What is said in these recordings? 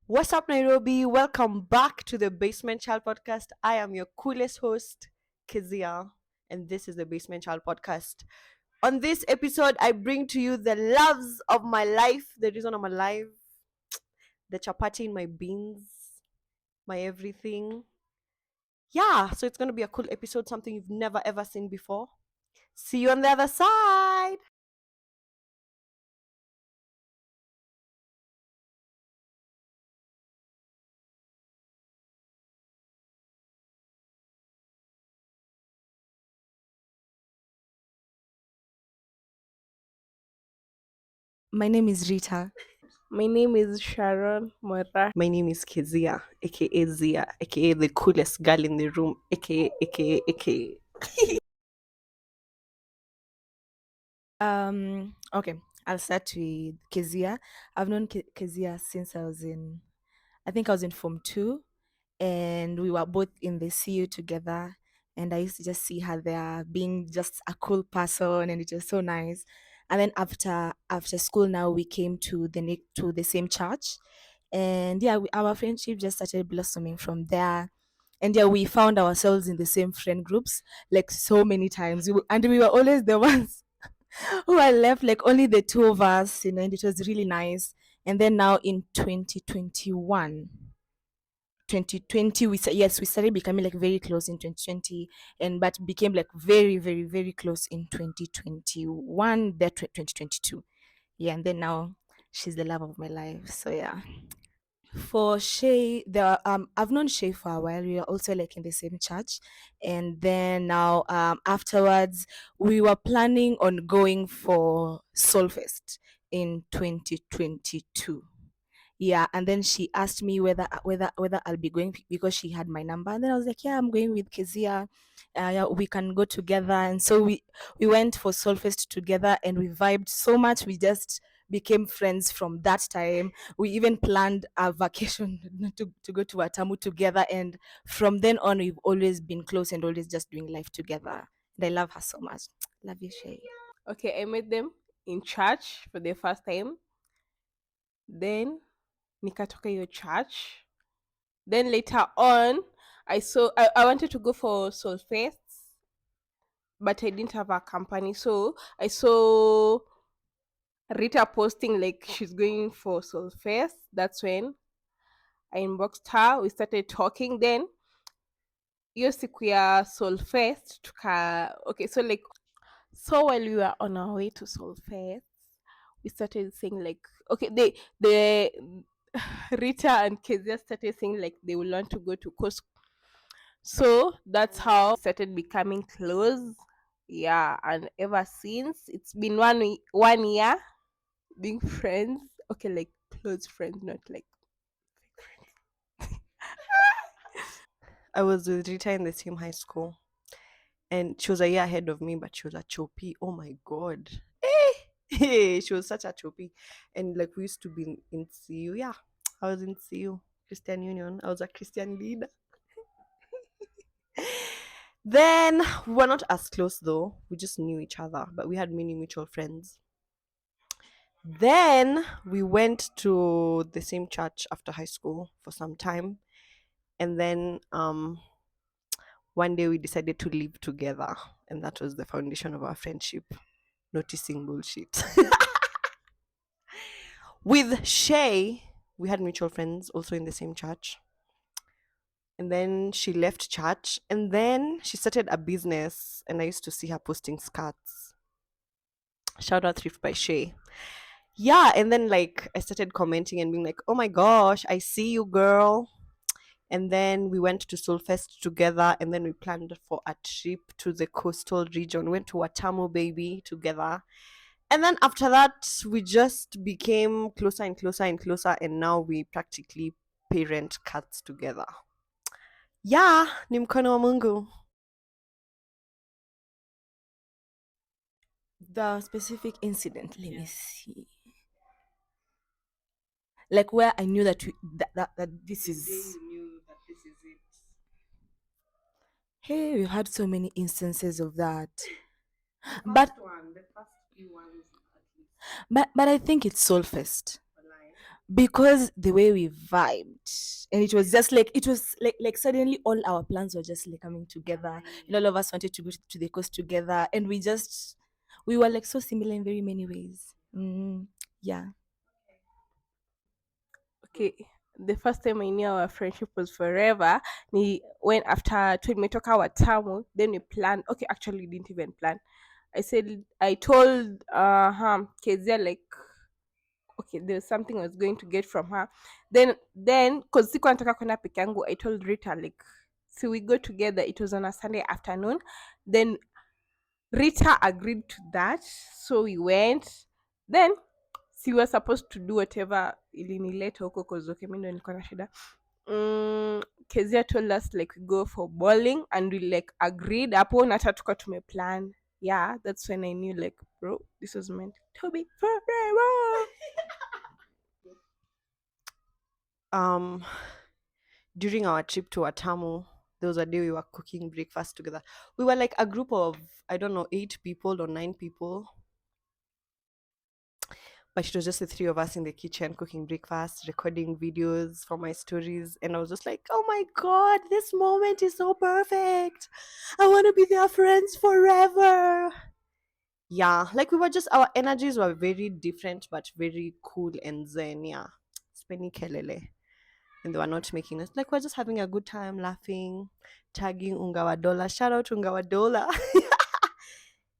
What's up, Nairobi? Welcome back to the Basement Child Podcast. I am your coolest host, Kizia, and this is the Basement Child Podcast. On this episode, I bring to you the loves of my life, the reason I'm alive, the chapati in my beans, my everything. Yeah, so it's going to be a cool episode, something you've never ever seen before. See you on the other side. My name is Rita. My name is Sharon Mora. My name is Kezia, aka Zia, aka the coolest girl in the room, aka. Okay, I'll start with Kezia. I've known Kezia since I think I was in Form 2, and we were both in the CU together. And I used to just see her there being just a cool person, and it was so nice. And then after school, now we came to to the same church, and yeah, our friendship just started blossoming from there. And yeah, we found ourselves in the same friend groups like so many times, and we were always the ones who are left, like only the two of us, and it was really nice. And then now in 2020, yes, we started becoming like very close in 2020, and but became like very, very, very close in 2021, 2022. Yeah, and then now she's the love of my life. So yeah. For Shay, I've known Shay for a while. We were also like in the same church, and then now afterwards we were planning on going for Soulfest in 2022. Yeah, and then she asked me whether I'll be going because she had my number, and then I was like, yeah, I'm going with Kezia. Yeah, we can go together, and so we went for Solfest together, and we vibed so much. We just became friends from that time. We even planned a vacation to go to Watamu together, and from then on, we've always been close and always just doing life together. And I love her so much. Love you, Shay. Okay, I met them in church for the first time. Then nikatoka hiyo church. Then later on, I wanted to go for Soul Fest, but I didn't have a company. So I saw Rita posting like she's going for Soul Fest. That's when I inboxed her. We started talking. Then hiyo siku ya Soul Fest okay, so like so while we were on our way to Soul Fest, we started saying like okay the Rita and Kezia started saying like they will want to go to Costco. So that's how started becoming close. Yeah, and ever since it's been 1 year being friends. Okay, like close friends, not like fake friends. I was with Rita in the same high school, and she was a year ahead of me, but she was a choppy. Oh my god. Hey, she was such a choppy. And like we used to be in CU. Yeah, I was in CU, Christian Union. I was a Christian leader. Then we were not as close though. We just knew each other, but we had many mutual friends. Then we went to the same church after high school for some time. And then one day we decided to live together. And that was the foundation of our friendship. Noticing bullshit. With Shay, we had mutual friends also in the same church. And then she left church and then she started a business. And I used to see her posting skirts. Shout out Thrift by Shay. Yeah, and then like I started commenting and being like, oh my gosh, I see you, girl. And then we went to Soulfest together, and then we planned for a trip to the coastal region. Went to Watamu, baby, together. And then after that, we just became closer and closer and closer, and now we practically parent cats together. Yeah, ni mkono wa Mungu. The specific incident, let me see. Like where I knew that that this is. knew that this is it. Hey, we had so many instances of that. The But first one, the first few ones at least. but I think it's Soulfest Walai. because the way we vibed, and it was just like, it was like suddenly all our plans were just like coming together, and all of us wanted to go to the coast together, and we were like so similar in very many ways. Yeah. Okay, the first time I knew our friendship was forever, ni when after tumetoka Watamu, then we planned. Okay, actually, we didn't even plan. I told Kezia like, okay, there was something I was going to get from her. Then cause sikuwa nataka kwenda peke yangu, I told Rita like, so we go together. It was on a Sunday afternoon. Then Rita agreed to that, so we went. Then she was supposed to do whatever ilinileta huko cause okay, mimi ndo nilikuwa na shida. Kezia told us like we go for bowling and we like agreed hapo na hata tuka tumeplan. Yeah, that's when I knew like, bro, this was meant to be forever. Um, during our trip to Atamu, there was a day we were cooking breakfast together. We were like a group of, I don't know, 8 people or 9 people. But it was just the three of us in the kitchen cooking breakfast, recording videos for my stories. And I was just like, oh my God, this moment is so perfect. I want to be their friends forever. Yeah, like we were just, our energies were very different, but very cool and zen. Yeah, spending kelele. And they were not making us, like, we're just having a good time, laughing, tagging Ungawadola. Shout out to Ungawadola.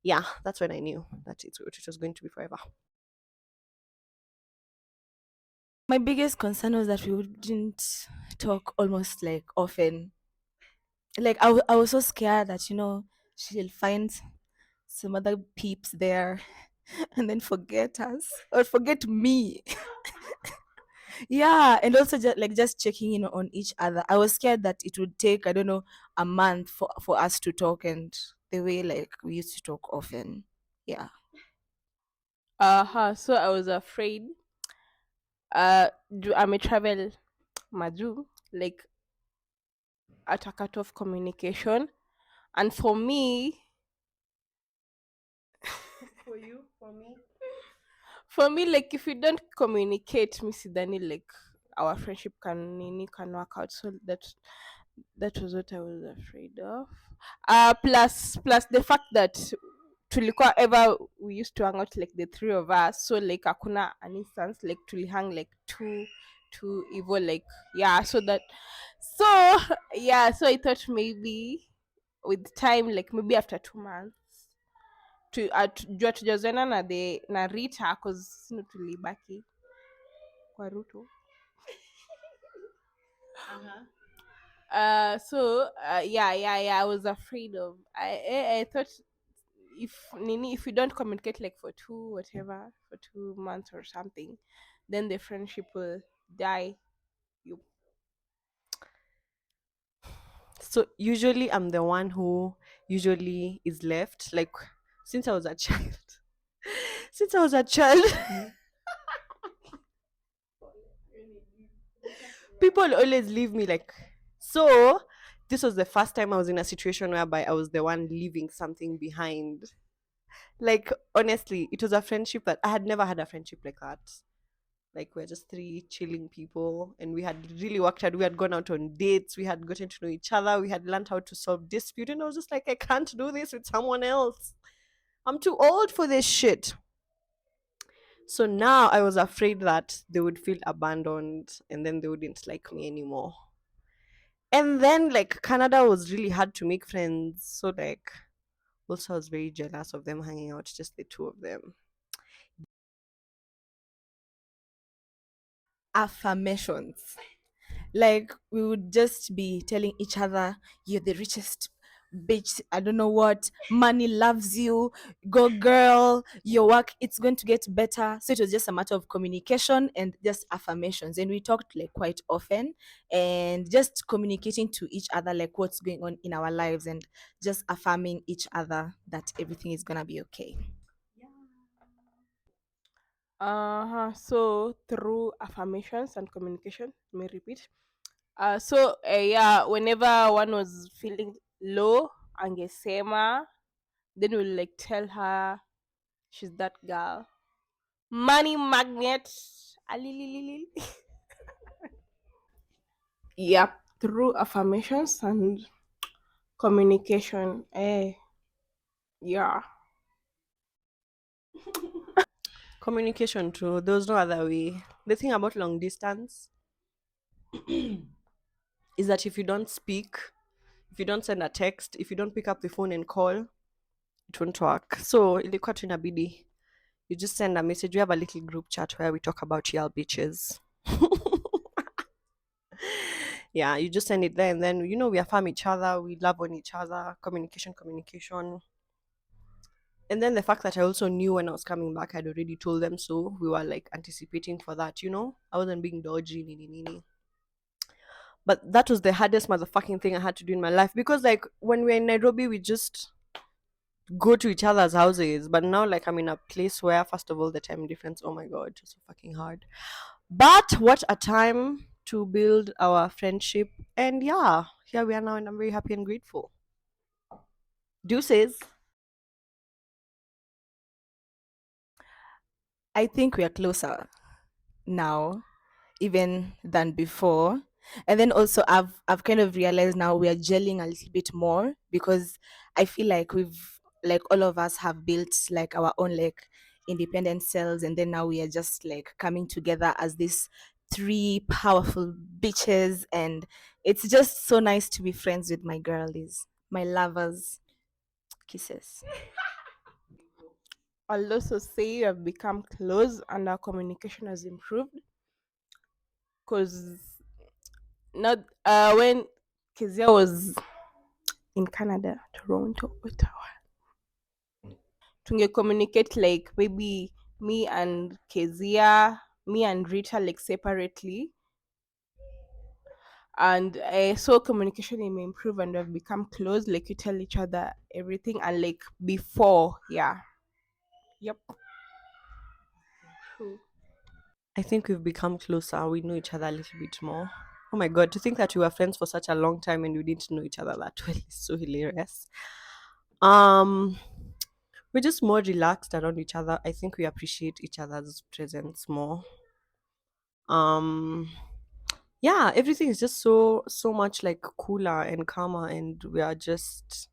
Yeah, that's when I knew that it was going to be forever. My biggest concern was that we wouldn't talk almost like often. Like I was so scared that she'll find some other peeps there and then forget us or forget me. Yeah, and also just checking in on each other. I was scared that it would take, I don't know, a month for us to talk, and the way like we used to talk often. Yeah. So I was afraid. I'm a travel maju, like at a cut of communication. And for me, For you, for me. like if we don't communicate, me sidhani like our friendship can work out. So that was what I was afraid of. Plus the fact that tulikuwa ever we used to hang out like the three of us, so like hakuna an instance like tulihang like two evil like, yeah, so yeah, so I thought maybe with time, like maybe after 2 months jua tujazoena na Rita cause sino tulibaki kwa Ruto. Yeah, I was afraid of, I thought if we don't communicate like for 2 months or something, then the friendship will die. You So usually I'm the one who usually is left. Like since I was a child. Since I was a child, people always leave me like, so this was the first time I was in a situation whereby I was the one leaving something behind. Like honestly, it was a friendship that I had never had a friendship like that. Like we're just three chilling people and we had really worked hard. We had gone out on dates, we had gotten to know each other, we had learned how to solve dispute, and I was just like, I can't do this with someone else. I'm too old for this shit. So now I was afraid that they would feel abandoned and then they wouldn't like me anymore. And then like Canada was really hard to make friends. So like also I was very jealous of them hanging out, just the two of them. Affirmations. Like we would just be telling each other, you're the richest bitch, I don't know what, money loves you, go girl, your work, it's going to get better. So it was just a matter of communication and just affirmations, and we talked like quite often, and just communicating to each other like what's going on in our lives, and just affirming each other that everything is gonna be okay. So through affirmations and communication, let me repeat. Yeah, whenever one was feeling low, angesema, then we'll like tell her she's that girl. Money magnet. Alilililil. Yep, through affirmations and communication. Yeah. Communication too. There's no other way. The thing about long distance is that if you don't speak, if you don't send a text, if you don't pick up the phone and call, it won't work. So ilikuwa tu inabidi you just send a message. We have a little group chat where we talk about y'all bitches. Yeah, you just send it there, and then we affirm each other, we love on each other, communication, communication. And then the fact that I also knew when I was coming back, I'd already told them, so we were like anticipating for that. I wasn't being dodgy, nini, nini. But that was the hardest motherfucking thing I had to do in my life, because like when we're in Nairobi, we just go to each other's houses. But now, like, I'm in a place where, first of all, the time difference, oh my god, it's so fucking hard. But what a time to build our friendship. And yeah, here we are now, and I'm very happy and grateful. Deuces. I think we are closer now even than before. And then also I've kind of realized now we are gelling a little bit more, because I feel like we've, like, all of us have built like our own like independent cells, and then now we are just like coming together as these three powerful bitches, and it's just so nice to be friends with my girlies, my lovers. Kisses. I'll also say we have become close and our communication has improved because not when Kezia was in Canada, Toronto, Ottawa, tunge communicate like maybe me and Kezia, me and Rita like separately, and so communication may improve and we've become close. Like you tell each other everything, and like before, yeah, yep. True. I think we've become closer. We know each other a little bit more. Oh my god, to think that we were friends for such a long time and we didn't know each other that well is so hilarious. Um, we're just more relaxed around each other. I think we appreciate each other's presence more. Um, yeah, everything is just so much like cooler and calmer, and we are just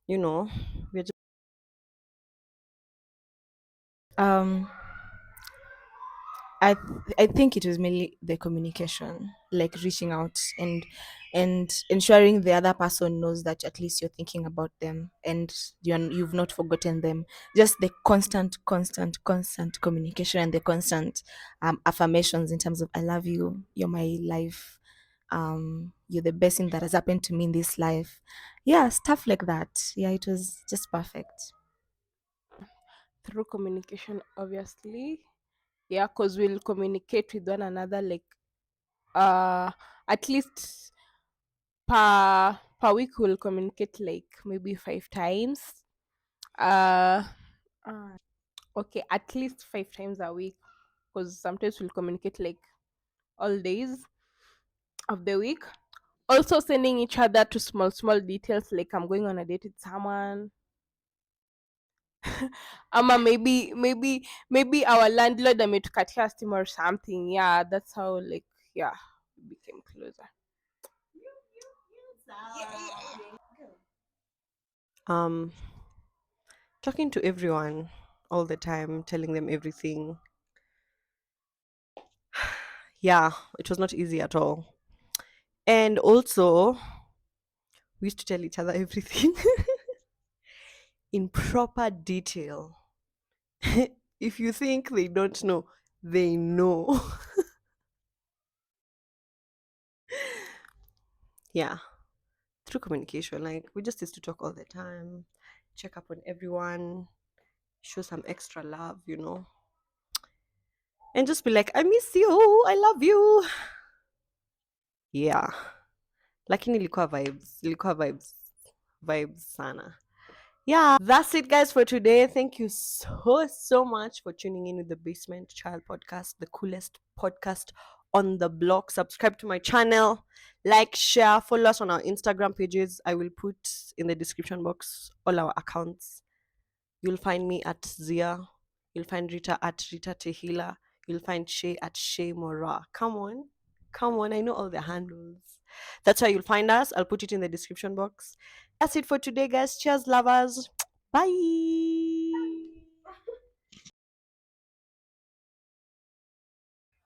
you know we're just Um I think it was mainly the communication, like reaching out and ensuring the other person knows that at least you're thinking about them and you've not forgotten them. Just the constant communication, and the constant affirmations in terms of "I love you," "You're my life," "You're the best thing that has happened to me in this life." Yeah, stuff like that. Yeah, it was just perfect. Through communication, obviously, yeah, because we'll communicate with one another like uh at least per week we'll communicate like maybe 5 times. uh, uh okay, at least 5 times a week, because sometimes we'll communicate like all days of the week. Also sending each other to small details like I'm going on a date with someone. Ama maybe our landlord ametukatia stima or something. Yeah, that's how, like, yeah, we became closer. um talking to everyone all the time, telling them everything. Yeah, it was not easy at all. And also, we used to tell each other everything in proper detail. If you think they don't know, they know. Yeah, through communication. Like, we just used to talk all the time, check up on everyone, show some extra love, and just be like, I miss you, I love you. Yeah, lakini ilikuwa vibes sana. Yeah, that's it, guys, for today. Thank you so much for tuning in with the Basement Child Podcast, the coolest podcast on the block. Subscribe to my channel, like, share, follow us on our Instagram pages. I will put in the description box all our accounts. You'll find me at Zia. You'll find Rita at Rita Tehila. you'll find Shay at Shay Mora. Come on. Come on. I know all the handles. That's why you'll find us. I'll put it in the description box. That's it for today, guys. Cheers, lovers. Bye.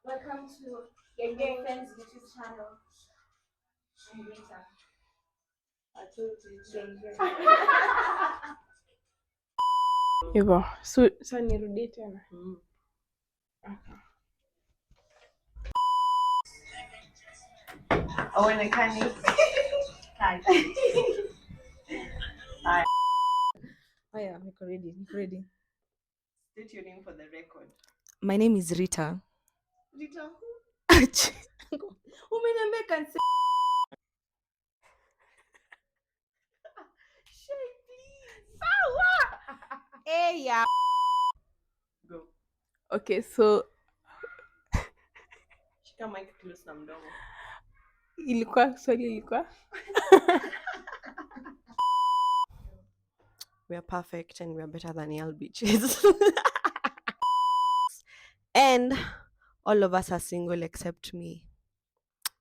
Welcome to your friend's YouTube channel. I'm Rita. Hivyo. So sasa nirudie tena. Aonekani. Haya, niko ready. State your name for the record. My name is Rita. Rita who? Umeniambia kanisa. Shay, please. Yeah. Go. Okay, so Shika mic close na mdomo. swali ilikuwa We are perfect and we are better than Yale bitches. And all of us are single except me.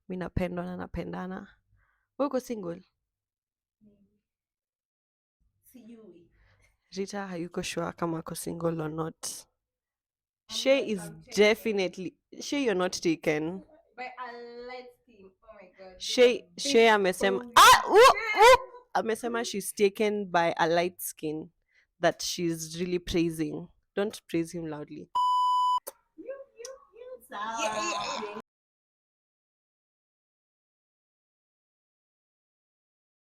Mi napendwa na napendana. Wewe uko single? Sijui. Rita hayuko sure kama ako single or not. Shay is definitely. Shay, you're not taken. By a light skin. Oh my god. Shay amesema amesema she's taken by a light skin that she's really praising. Don't praise him loudly. Sawa.